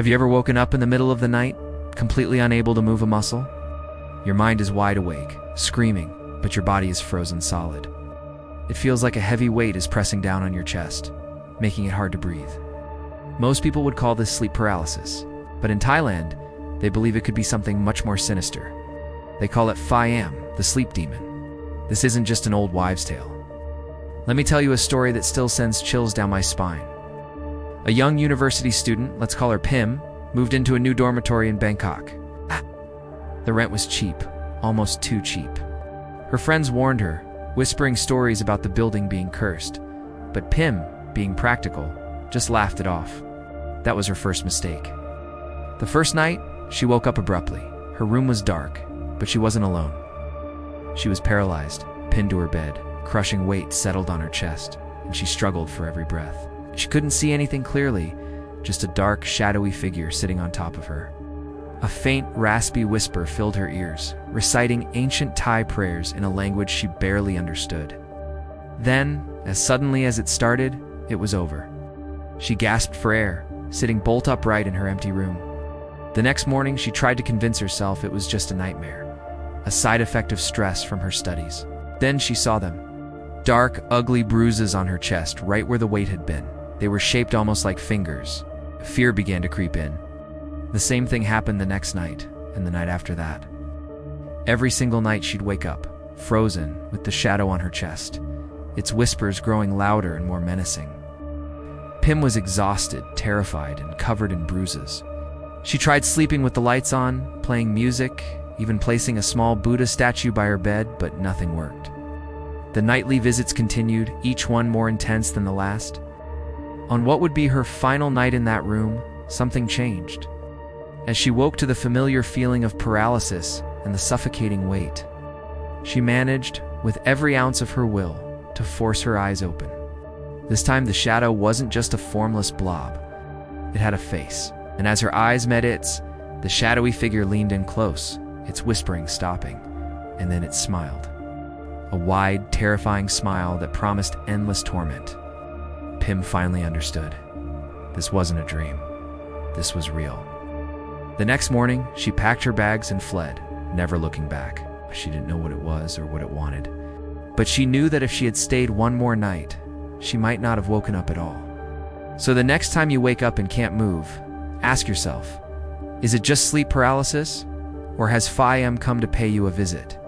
Have you ever woken up in the middle of the night, completely unable to move a muscle? Your mind is wide awake, screaming, but your body is frozen solid. It feels like a heavy weight is pressing down on your chest, making it hard to breathe. Most people would call this sleep paralysis, but in Thailand, they believe it could be something much more sinister. They call it Phi Am, the sleep demon. This isn't just an old wives' tale. Let me tell you a story that still sends chills down my spine. A young university student, let's call her Pim, moved into a new dormitory in Bangkok. The rent was cheap, almost too cheap. Her friends warned her, whispering stories about the building being cursed, but Pim, being practical, just laughed it off. That was her first mistake. The first night, she woke up abruptly. Her room was dark, but she wasn't alone. She was paralyzed, pinned to her bed. Crushing weight settled on her chest, and she struggled for every breath. She couldn't see anything clearly, just a dark, shadowy figure sitting on top of her. A faint, raspy whisper filled her ears, reciting ancient Thai prayers in a language she barely understood. Then, as suddenly as it started, it was over. She gasped for air, sitting bolt upright in her empty room. The next morning, she tried to convince herself it was just a nightmare, a side effect of stress from her studies. Then she saw them. Dark, ugly bruises on her chest, right where the weight had been. They were shaped almost like fingers. Fear began to creep in. The same thing happened the next night, and the night after that. Every single night she'd wake up, frozen, with the shadow on her chest, its whispers growing louder and more menacing. Pim was exhausted, terrified, and covered in bruises. She tried sleeping with the lights on, playing music, even placing a small Buddha statue by her bed, but nothing worked. The nightly visits continued, each one more intense than the last. On what would be her final night in that room, something changed. As she woke to the familiar feeling of paralysis and the suffocating weight, she managed, with every ounce of her will, to force her eyes open. This time the shadow wasn't just a formless blob. It had a face, and as her eyes met its, the shadowy figure leaned in close, its whispering stopping, and then it smiled. A wide, terrifying smile that promised endless torment. Pim finally understood. This wasn't a dream. This was real. The next morning, she packed her bags and fled, never looking back. She didn't know what it was or what it wanted. But she knew that if she had stayed one more night, she might not have woken up at all. So the next time you wake up and can't move, ask yourself, is it just sleep paralysis? Or has Phi Am come to pay you a visit?